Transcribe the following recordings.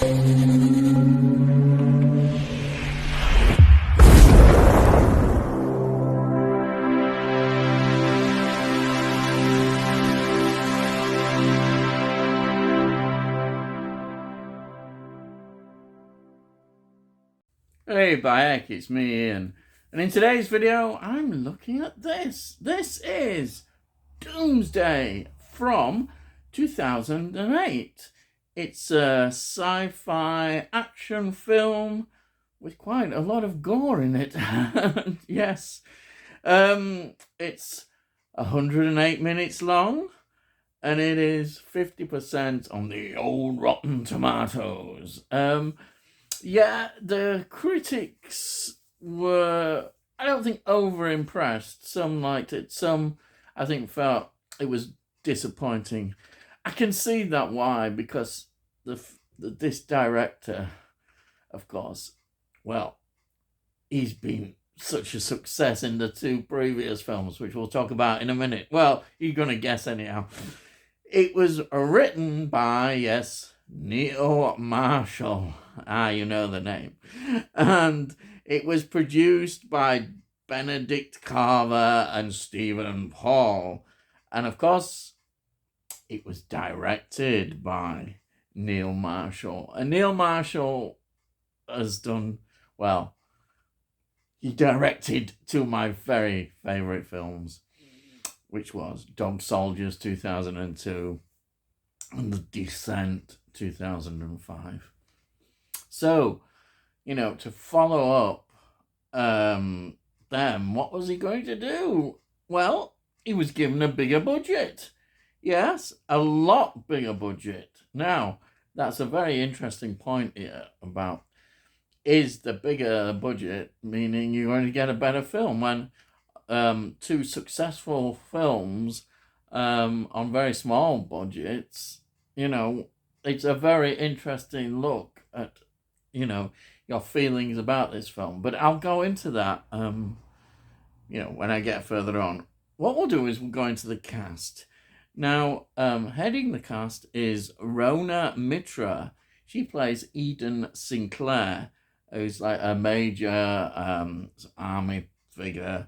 Hey Bayek, it's me Ian, and in today's video I'm looking at this. This is Doomsday from 2008. It's a sci-fi action film with quite a lot of gore in it. Yes, it's 108 minutes long, and it is 50% on the old Rotten Tomatoes. Yeah, the critics were, I don't think, over impressed. Some liked it, some, I think, felt it was disappointing. I can see that why, because this director, of course, well, he's been such a success in the two previous films, which we'll talk about in a minute. Well, you're going to guess anyhow. It was written by, yes, Neil Marshall. You know the name. And it was produced by Benedict Carver and Stephen Paul. And of course, it was directed by Neil Marshall. And Neil Marshall has done, well, he directed two of my very favourite films, which was Dog Soldiers 2002 and The Descent 2005. So, to follow up them, what was he going to do? Well, he was given a bigger budget. Yes, a lot bigger budget. Now, that's a very interesting point here about, is the bigger budget meaning you're going to get a better film? When two successful films on very small budgets, it's a very interesting look at, your feelings about this film. But I'll go into that, when I get further on. What we'll do is we'll go into the cast. Now, heading the cast is Rona Mitra. She plays Eden Sinclair, who's like a major army figure.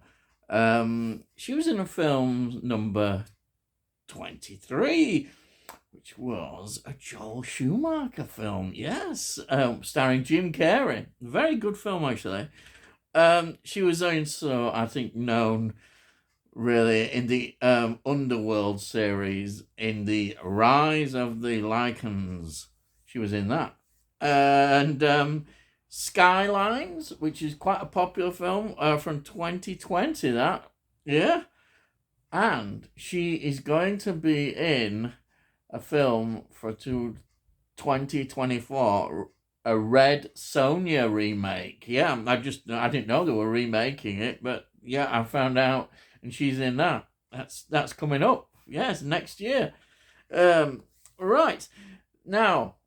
She was in a film number 23, which was a Joel Schumacher film, yes, starring Jim Carrey. Very good film, actually. She was also, I think, known really in the Underworld series, in the Rise of the Lycans. She was in that. And Skylines, which is quite a popular film from 2020, that, yeah. And she is going to be in a film for 2024, a Red Sonja remake. Yeah, I didn't know they were remaking it, but yeah, I found out, and she's in that. That's coming up. Yes, next year. Right. Now,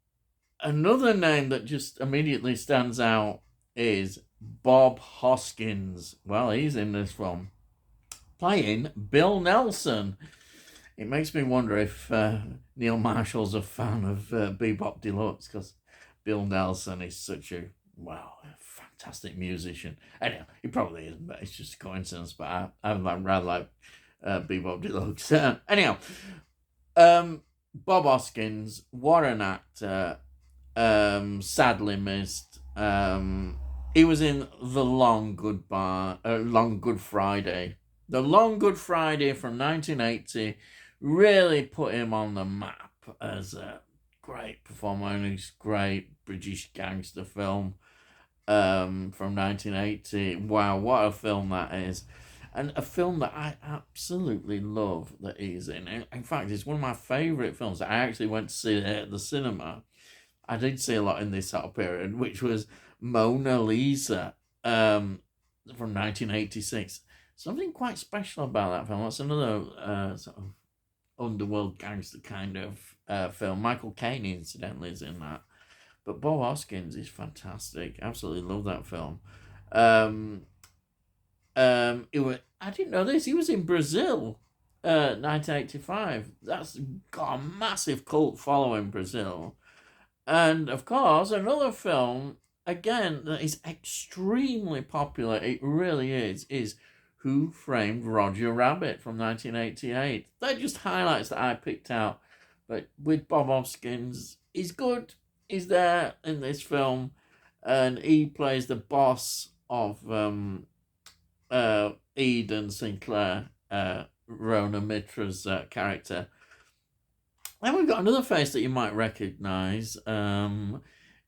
another name that just immediately stands out is Bob Hoskins. Well, he's in this film, playing Bill Nelson. It makes me wonder if Neil Marshall's a fan of Bebop Deluxe, because Bill Nelson is such a, fantastic musician. Anyhow, he probably isn't, but it's just a coincidence. But I rather like Bebop Deluxe. Anyhow, Bob Hoskins, what an actor. Sadly missed. He was in The Long Good Friday. The Long Good Friday from 1980 really put him on the map as a great performer in this great British gangster film from 1980. Wow, what a film that is. And a film that I absolutely love that he's in. In fact, it's one of my favourite films that I actually went to see at the cinema. I did see a lot in this sort of period, which was Mona Lisa from 1986. Something quite special about that film. That's another sort of underworld gangster kind of film. Michael Caine, incidentally, is in that. But Bob Hoskins is fantastic. Absolutely love that film. I didn't know this. He was in Brazil, 1985. That's got a massive cult following, Brazil. And of course, another film, again, that is extremely popular, it really is Who Framed Roger Rabbit from 1988. They're just highlights that I picked out. But with Bob Hoskins, he's good. He's there in this film, and he plays the boss of Eden Sinclair, Rona Mitra's character. Then we've got another face that you might recognise.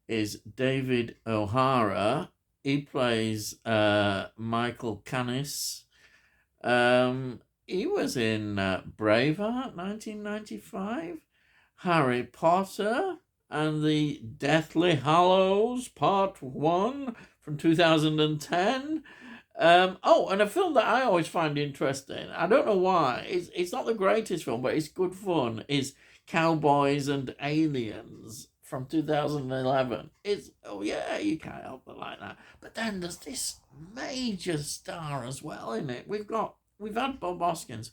Is David O'Hara. He plays Michael Canis. He was in Braveheart, 1995, Harry Potter and the Deathly Hallows, Part 1 from 2010. And a film that I always find interesting, I don't know why, it's not the greatest film, but it's good fun, is Cowboys and Aliens from 2011. Oh yeah, you can't help but like that. But then there's this major star as well in it. We've had Bob Hoskins.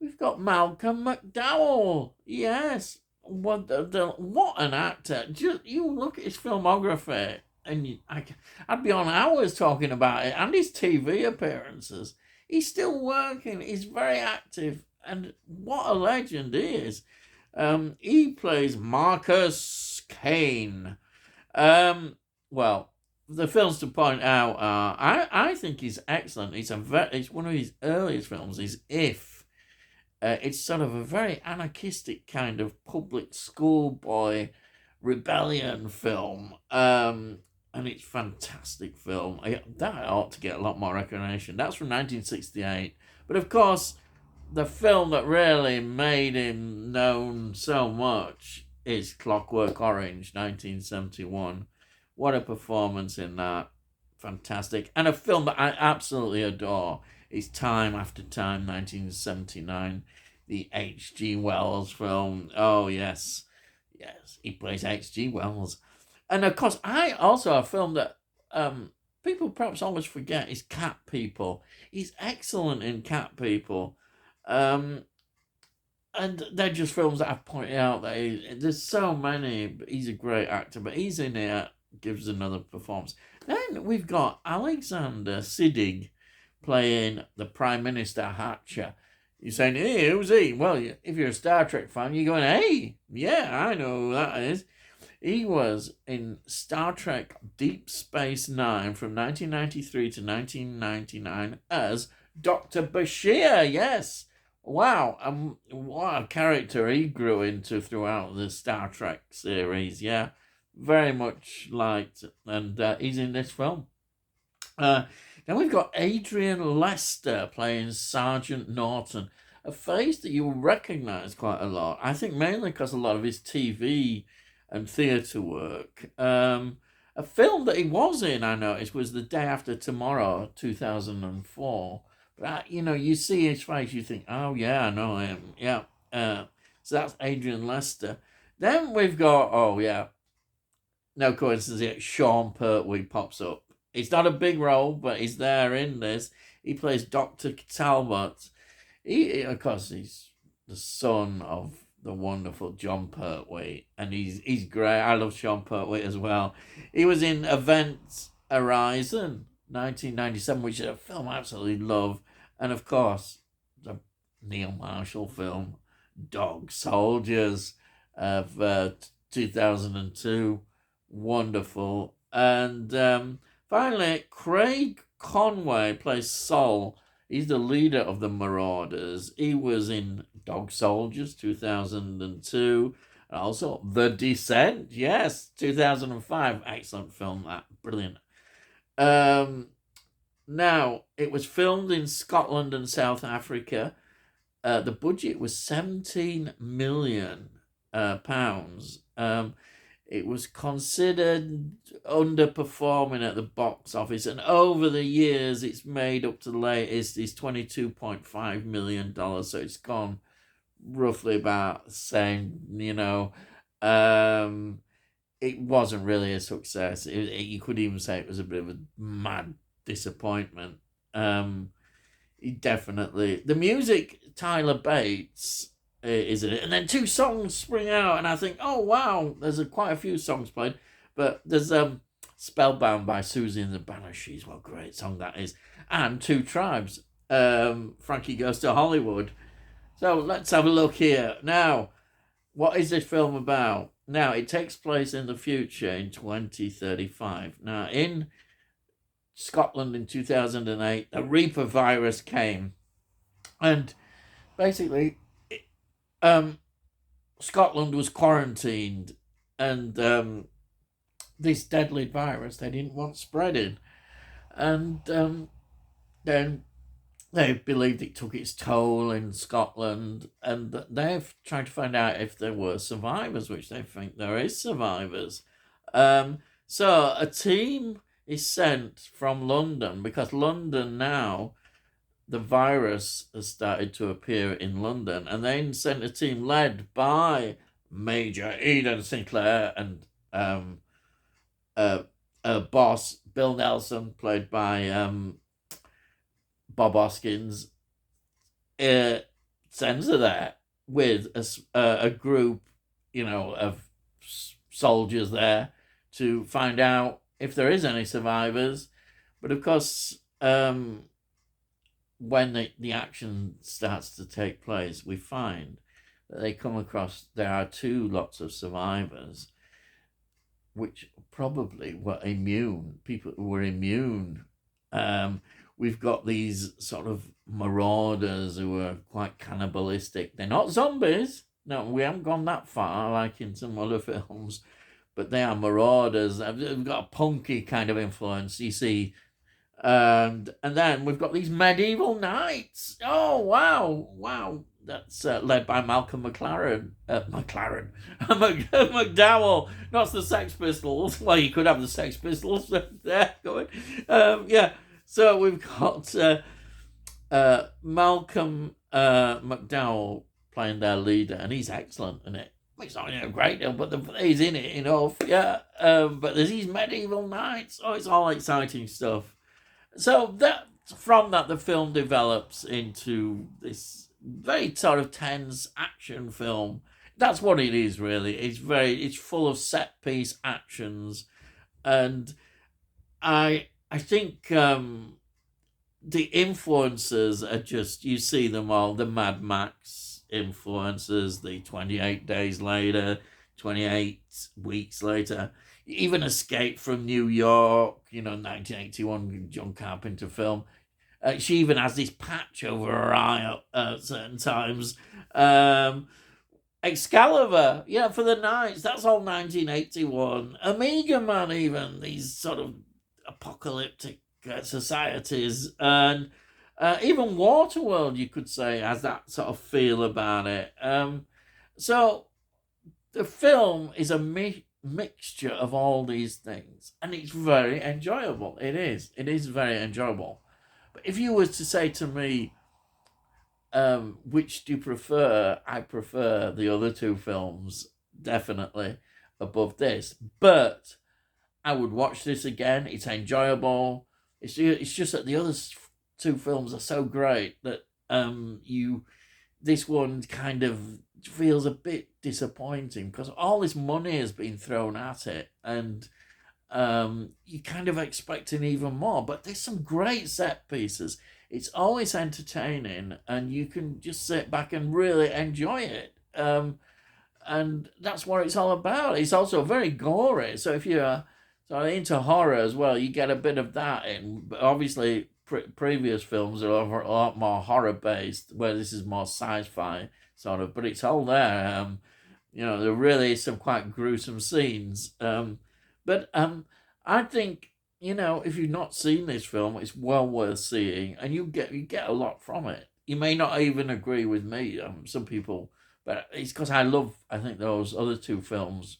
We've got Malcolm McDowell. Yes. What an actor. Just you look at his filmography and I'd be on hours talking about it, and his TV appearances. He's still working. He's very active, and what a legend he is. He plays Marcus Kane. Well, the films to point out are I think he's excellent. It's one of his earliest films. Is If. It's sort of a very anarchistic kind of public schoolboy rebellion film. And it's a fantastic film. That ought to get a lot more recognition. That's from 1968. But of course, the film that really made him known so much is Clockwork Orange, 1971. What a performance in that. Fantastic. And a film that I absolutely adore is Time After Time, 1979. The H.G. Wells film. Oh, yes. Yes, he plays H.G. Wells. And of course, a film that people perhaps always forget is Cat People. He's excellent in Cat People. And they're just films that I've pointed out that there's so many, but he's a great actor, but he's in here, gives another performance. Then we've got Alexander Siddig playing the Prime Minister Hatcher. You're saying, hey, who's he? Well, if you're a Star Trek fan, you're going, hey, yeah, I know who that is. He was in Star Trek Deep Space Nine from 1993 to 1999 as Dr. Bashir, yes. Wow, what a character he grew into throughout the Star Trek series, yeah. Very much liked, and he's in this film. Then we've got Adrian Lester playing Sergeant Norton, a face that you will recognise quite a lot. I think mainly because a lot of his TV and theatre work. A film that he was in, I noticed, was The Day After Tomorrow, 2004. But, you see his face, you think, oh, yeah, I know him. Yeah. So that's Adrian Lester. Then we've got, oh, yeah, no coincidence, Sean Pertwee pops up. It's not a big role, but he's there in this. He plays Dr. Talbot. Of course, he's the son of the wonderful John Pertwee, and he's great. I love Sean Pertwee as well. He was in Event Horizon, 1997, which is a film I absolutely love. And of course, the Neil Marshall film, Dog Soldiers, of 2002. Wonderful. And finally, Craig Conway plays Sol. He's the leader of the Marauders. He was in Dog Soldiers, 2002. And also The Descent, yes, 2005. Excellent film, that. Brilliant. Now, it was filmed in Scotland and South Africa. The budget was £17 million. It was considered underperforming at the box office, and over the years it's made up to the latest is $22.5 million, so it's gone roughly about the same, It wasn't really a success. You could even say it was a bit of a mad disappointment. Definitely. The music, Tyler Bates, is in it, and then 2 songs spring out, and I think, oh wow, there's quite a few songs played, but there's Spellbound by Susie and the Banshees. What a great song that is, and 2 Tribes, Frankie Goes to Hollywood. So let's have a look here now. What is this film about? Now, it takes place in the future in 2035. Now, in Scotland in 2008, the Reaper virus came, and basically, Scotland was quarantined, and this deadly virus they didn't want spreading, and then they believed it took its toll in Scotland, and they've tried to find out if there were survivors, which they think there is survivors. So a team is sent from London, because London now, the virus has started to appear in London, and they sent a team led by Major Eden Sinclair and boss Bill Nelson, played by Bob Hoskins, sends her there with a group, of soldiers there to find out if there is any survivors. But of course, when the action starts to take place, we find that they come across there are 2 lots of survivors, which probably were immune. People who were immune. We've got these sort of marauders who are quite cannibalistic. They're not zombies. No, we haven't gone that far like in some other films, but they are marauders. They've got a punky kind of influence, you see. And then we've got these medieval knights. Oh, wow. That's led by Malcolm McDowell, not the Sex Pistols. Well, you could have the Sex Pistols there going. Yeah. So we've got Malcolm McDowell playing their leader, and he's excellent in it. He's not in a great deal, but he's in it enough, yeah. But there's these medieval knights. Oh, it's all exciting stuff. So from that, the film develops into this very sort of tense action film. That's what it is, really. It's full of set piece actions, and I think the influences are just, you see them all, the Mad Max influences, the 28 Days Later, 28 Weeks Later, even Escape from New York, 1981 John Carpenter film. She even has this patch over her eye at certain times. Excalibur, for the Knights, that's all 1981. Omega Man, even, these sort of apocalyptic societies, and even Waterworld, you could say, has that sort of feel about it. So the film is a mixture of all these things, and it's very enjoyable. It is very enjoyable. But if you were to say to me, which do you prefer? I prefer the other 2 films, definitely, above this. But I would watch this again. It's enjoyable. It's just that the other 2 films are so great that this one kind of feels a bit disappointing, because all this money has been thrown at it, and you kind of expecting even more. But there's some great set pieces. It's always entertaining, and you can just sit back and really enjoy it. And that's what it's all about. It's also very gory. So if you're into horror as well, you get a bit of that in. But obviously, previous films are a lot more horror based, where this is more sci-fi sort of. But it's all there. There really is some quite gruesome scenes. But I think, if you've not seen this film, it's well worth seeing, and you get a lot from it. You may not even agree with me, some people, but it's because I think those other 2 films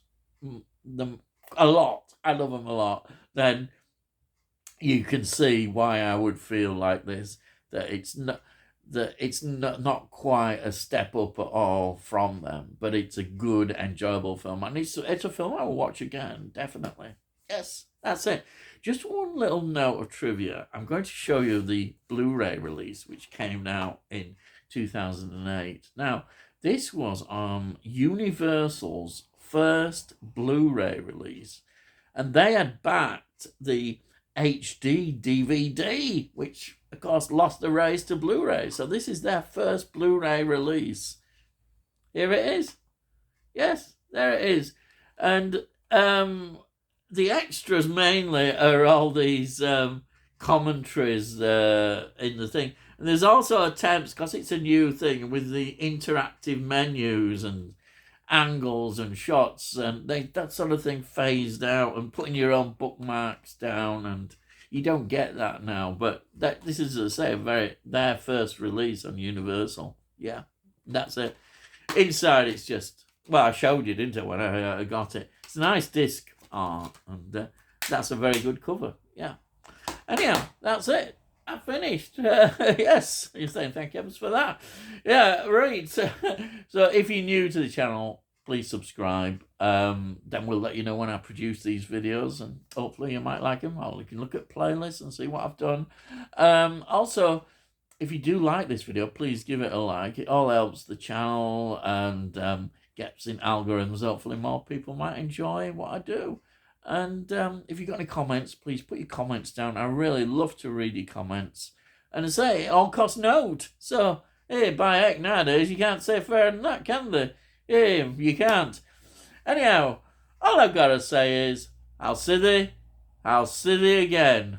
them a lot. I love them a lot. Then you can see why I would feel like this, that it's not quite a step up at all from them, but it's a good, enjoyable film, and it's a film I will watch again, definitely. Yes, that's it. Just one little note of trivia. I'm going to show you the Blu-ray release, which came out in 2008. Now, This was Universal's first Blu-ray release, and they had backed the HD DVD, which of course lost the race to Blu-ray. So this is their first Blu-ray release. Here it is. Yes, there it is. And the extras mainly are all these commentaries in the thing. And there's also attempts, because it's a new thing, with the interactive menus and angles and shots, and that sort of thing phased out, and putting your own bookmarks down, and you don't get that now. But this is, as I say, their first release on Universal. Yeah, that's it. Inside, it's just, well, I showed you, didn't I, when I got it. It's a nice disc art, and that's a very good cover. Yeah. Anyhow, that's it. I finished. Yes, you're saying thank you for that. Yeah, right. So if you're new to the channel, please subscribe. Then we'll let you know when I produce these videos, and hopefully you might like them. Or you can look at playlists and see what I've done. Also, if you do like this video, please give it a like. It all helps the channel and gets in algorithms. Hopefully more people might enjoy what I do. And if you've got any comments, please put your comments down. I really love to read your comments. And I say, it all costs note. So, hey, by heck, nowadays, you can't say fairer than that, can they? Hey, you can't. Anyhow, all I've got to say is, I'll see thee again.